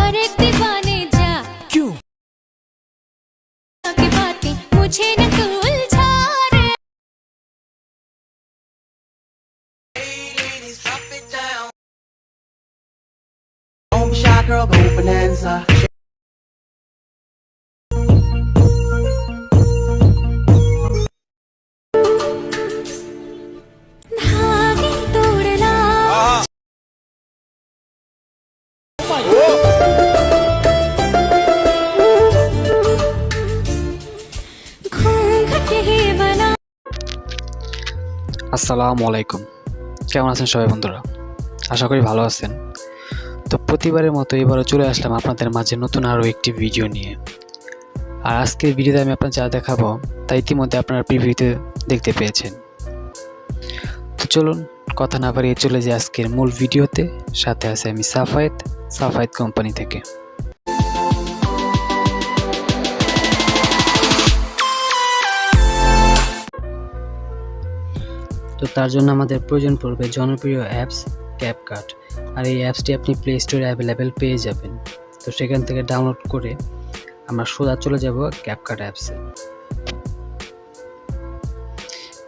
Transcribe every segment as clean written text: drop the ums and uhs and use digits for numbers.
हर एक दीवाने जा क्यों की बातें मुझे न तू उलझा रे Don't be shy, girl, go bonanza. धागे तोड़ला घूंघट ही बना। আসসালামু আলাইকুম, কেমন আছেন সবাই বন্ধুরা? আশা করি ভালো আছেন। তো প্রতিবারের মতো এবারও চলে আসলাম আপনাদের মাঝে নতুন আরও একটি ভিডিও নিয়ে। আর আজকের ভিডিওতে আমি আপনার যা দেখাবো তা ইতিমধ্যে আপনারা প্রিভিউতে দেখতে পেয়েছেন। তো চলুন কথা না বাড়িয়ে চলে যাই আজকের মূল ভিডিওতে। সাথে আছে আমি সাফায়েত কোম্পানি থেকে। তো তার জন্য আমাদের প্রয়োজন পড়বে জনপ্রিয় অ্যাপস ক্যাপকাট। আর এই অ্যাপসটি আপনি প্লে স্টোরে অ্যাভেলেবেল পেয়ে যাবেন। তো সেখান থেকে ডাউনলোড করে আমরা সোজা চলে যাব ক্যাপকাট অ্যাপসে।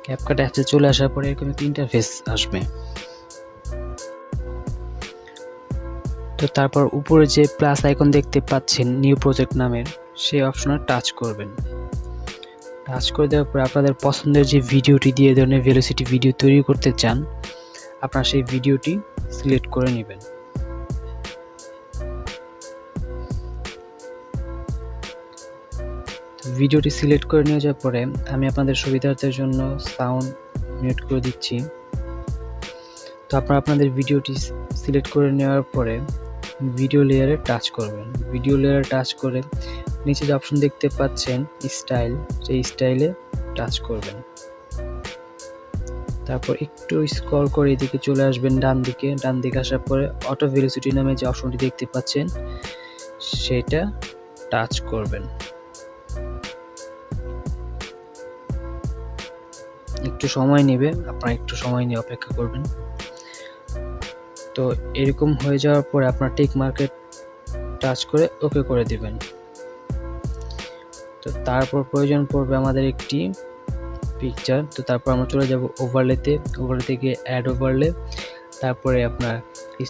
ক্যাপকাট অ্যাপসে চলে আসার পরে এরকম একটা ইন্টারফেস আসবে। তো তারপর উপরে যে প্লাস আইকন দেখতে পাচ্ছেন নিউ প্রজেক্ট নামের, সেই অপশনে টাচ করবেন। টাচ করে দেওয়ার পর আপনাদের পছন্দের যে ভিডিওটি দিয়ে ধরনের ভেলোসিটি ভিডিও তৈরি করতে চান, আপনারা সেই ভিডিওটি সিলেক্ট করে নেবেন। ভিডিওটি সিলেক্ট করে নিয়ে যাওয়ার পরে আমি আপনাদের সুবিধার্থের জন্য সাউন্ড মিউট করে দিচ্ছি। তো আপনারা আপনাদের ভিডিওটি সিলেক্ট করে নেওয়ার পরে ভিডিও লেয়ারে টাচ করবেন। ভিডিও লেয়ারে টাচ করে নিচে যে অপশন দেখতে পাচ্ছেন স্টাইল, সেই স্টাইলে টাচ করবেন। তারপর একটু স্ক্রল করে এদিকে চলে আসবেন ডান দিকে আসার পরে অটো ভেলোসিটি নামে যে অপশনটি দেখতে পাচ্ছেন সেটা টাচ করবেন। একটু সময় নেবে, আপনারা একটু সময় নিয়ে অপেক্ষা করবেন। তো এরকম হয়ে যাওয়ার পরে আপনার টিক মার্কেট টাচ করে ওকে করে দিবেন। তো তারপর প্রয়োজন পড়বে আমাদের একটি পিকচার। তো তারপর আমরা চলে যাব ওভারলেতে গিয়ে অ্যাড ওভারলে, তারপরে আপনার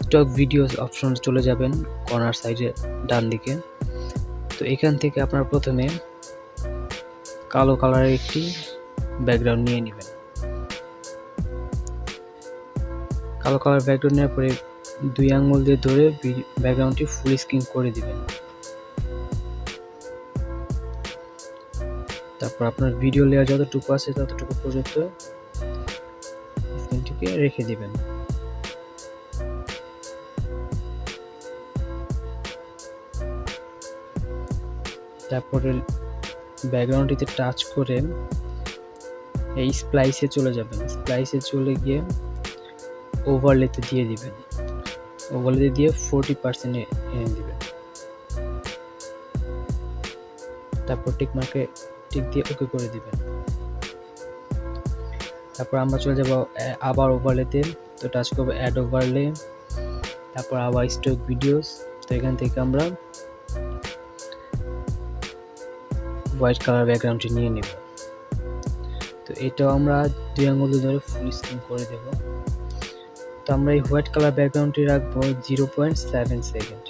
স্টক ভিডিওস অপশন চলে যাবেন কর্নার সাইডে ডান দিকে। তো এখান থেকে আপনারা প্রথমে কালো কালারের একটি ব্যাকগ্রাউন্ড নিয়ে নেবেন। কালো কালার ব্যাকগ্রাউন্ড নেওয়ার পরে 2 আঙ্গুল দিয়ে ধরে ব্যাকগ্রাউন্ডটি ফুল স্ক্রিন করে দিবেন। তারপর আপনার ভিডিও লেয়ার যতটুকু আছে ততটুকু পর্যন্ত স্ক্রিনটিকে রেখে দিবেন। তারপরে ব্যাকগ্রাউন্ডটিতে টাচ করে এই স্প্লাইসে চলে যাবেন। স্প্লাইসে চলে গিয়ে ওভারলেতে দিয়ে দিবেন। ওভারলেতে দিয়ে 40% এনে দিবেন। তারপর টিক দিয়ে ওকে করে দিবেন। তারপর আমরা চলে যাব আবার ওভারলেতে। তো টাচ করব অ্যাড ওভারলে, তারপর আবার স্টক ভিডিওস। তো এখান থেকে আমরা হোয়াইট কালার ব্যাকগ্রাউন্ডটি নিয়ে নেব। তো এটাও আমরা 2 আঙ্গুল ধরে ফুল স্ক্রিন করে দেব। তো আমরা এই হোয়াইট কালার ব্যাকগ্রাউন্ডটি রাখবো 0.7 সেকেন্ড,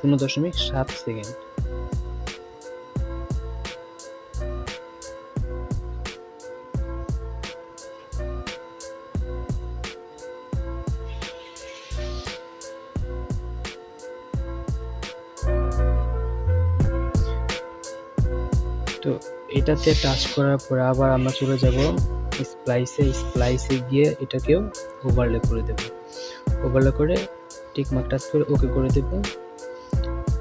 0.7 সেকেন্ড। তো এটাতে টাচ করার পরে আবার আমরা চলে যাব স্প্লাইসে গিয়ে এটাকেও ওভারলে করে দেব। ওভারলে করে টিক মার্ক টাচ করে ওকে করে দেব।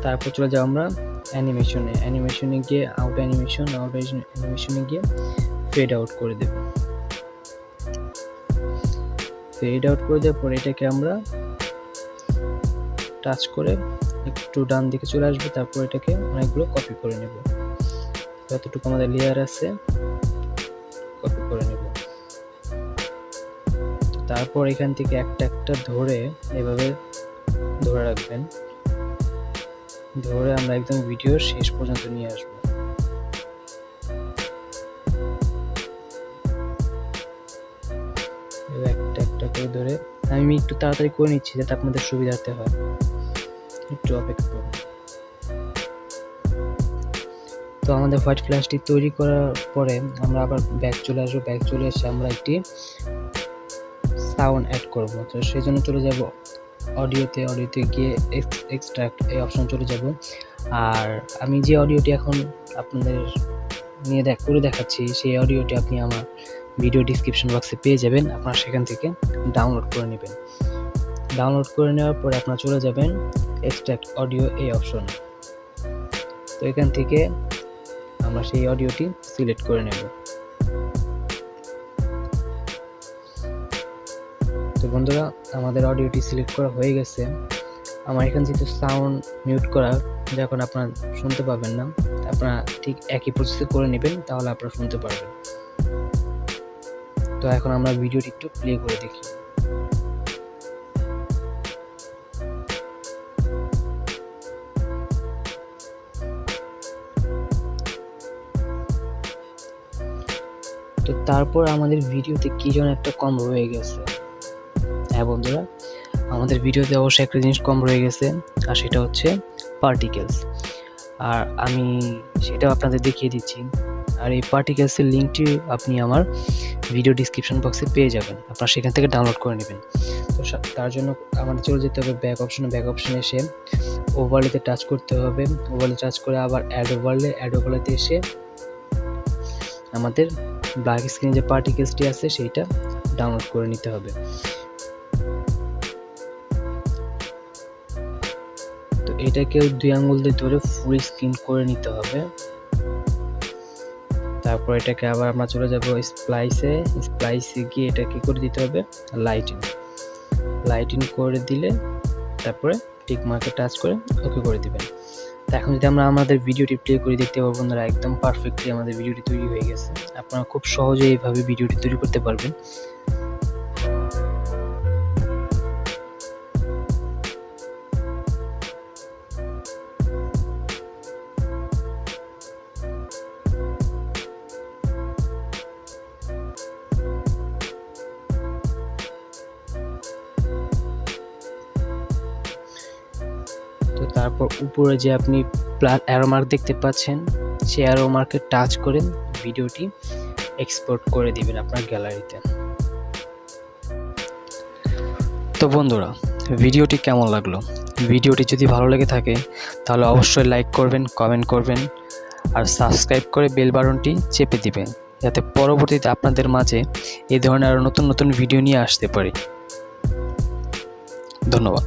তারপর চলে যাব আমরা অ্যানিমেশনে গিয়ে অ্যানিমেশনে গিয়ে ফেড আউট করে দেব। ফেড আউট করে দেওয়ার পর এটাকে আমরা টাচ করে একটু ডান দিকে চলে আসবে। তারপর এটাকে অনেকগুলো কপি করে নেব। যতটুকু আমাদের লেয়ার আছে কপি করে নেব। তারপর এখান থেকে একটা ধরে এভাবে ধরে রাখবেন। ধরে আমরা একদম ভিডিওর শেষ পর্যন্ত নিয়ে আসবো। একটা একটা করে ধরে আমি একটু তাড়াতাড়ি করে নিচ্ছি যাতে আপনাদের সুবিধার্থে হয়, একটু অপেক্ষা করুন। তো আমাদের হোয়াইট ফ্ল্যাশটি তৈরি করার পরে আমরা আবার ব্যাক চলে আসবো। ব্যাক চলে এসে আমরা একটি সাউন্ড অ্যাড করব। তো সেই জন্য চলে যাব অডিওতে গিয়ে এক্সট্রাক্ট এই অপশন চলে যাব। আর আমি যে অডিওটি এখন আপনাদের নিয়ে করে দেখাচ্ছি সেই অডিওটি আপনি আমার ভিডিও ডিসক্রিপশন বক্সে পেয়ে যাবেন। আপনারা সেখান থেকে ডাউনলোড করে নেবেন। ডাউনলোড করে নেওয়ার পরে আপনারা চলে যাবেন এক্সট্রাক্ট অডিও এই অপশন। তো এখান থেকে আমরা সেই অডিওটি সিলেক্ট করে নেব। তো বন্ধুরা, আমাদের অডিওটি সিলেক্ট করা হয়ে গেছে। আমার এখানে যেহেতু সাউন্ড মিউট করা, যখন আপনারা শুনতে পাবেন না, আপনারা ঠিক একই প্রসেসে করে নেবেন, তাহলে আপনারা শুনতে পারবেন। তো এখন আমরা ভিডিওটি একটু প্লে করে দেখি। তো তারপর আমাদের ভিডিওতে কি যেন একটা কম রয়ে গেছে। হ্যাঁ বন্ধুরা, আমাদের ভিডিওতে অবশ্যই একটা জিনিস কম রয়ে গেছে, আর সেটা হচ্ছে পার্টিকেলস। আর আমি সেটাও আপনাদের দেখিয়ে দিচ্ছি। আর এই পার্টিকেলসের লিঙ্কটি আপনি আমার ভিডিও ডিসক্রিপশন বক্সে পেয়ে যাবেন। আপনারা সেখান থেকে ডাউনলোড করে নেবেন। তো তার জন্য আমাদের চলে যেতে হবে ব্যাক অপশনে এসে ওভারলেতে টাচ করতে হবে। ওভারলে টাচ করে আবার অ্যাড ওভারলেতে এসে আমাদের ব্ল্যাক স্ক্রিন যে পার্টিকেলসটি আছে সেইটা ডাউনলোড করে নিতে হবে। তো এটাকেও 2 আঙ্গুল দিয়ে ধরে ফুল স্ক্রিন করে নিতে হবে। তারপর এটাকে আবার আমরা চলে যাব স্প্লাইসে গিয়ে এটাকে করে দিতে হবে লাইটিং করে দিলে তারপরে টিক মার্কে টাচ করে ওকে করে দিবেন। তো এখন যদি আমরা আমাদের ভিডিওটি প্লে করে দেখতে পাবো বন্ধুরা, একদম পারফেক্টলি আমাদের ভিডিওটি তৈরি হয়ে গেছে। আপনারা খুব সহজে এইভাবে ভিডিওটি তৈরি করতে পারবেন। তো তারপর উপরে যে আপনি প্লাস অ্যারো মার্ক দেখতে পাচ্ছেন, সেই অ্যারো মার্কে টাচ করে ভিডিওটি এক্সপোর্ট করে দিবেন আপনার গ্যালারিতে। তো বন্ধুরা, ভিডিওটি কেমন লাগলো? ভিডিওটি যদি ভালো লেগে থাকে তাহলে অবশ্যই লাইক করবেন, কমেন্ট করবেন, আর সাবস্ক্রাইব করে বেল বাটনটি চেপে দিবেন, যাতে পরবর্তীতে আপনাদের মাঝে এই ধরনের আরও নতুন ভিডিও নিয়ে আসতে পারি। ধন্যবাদ।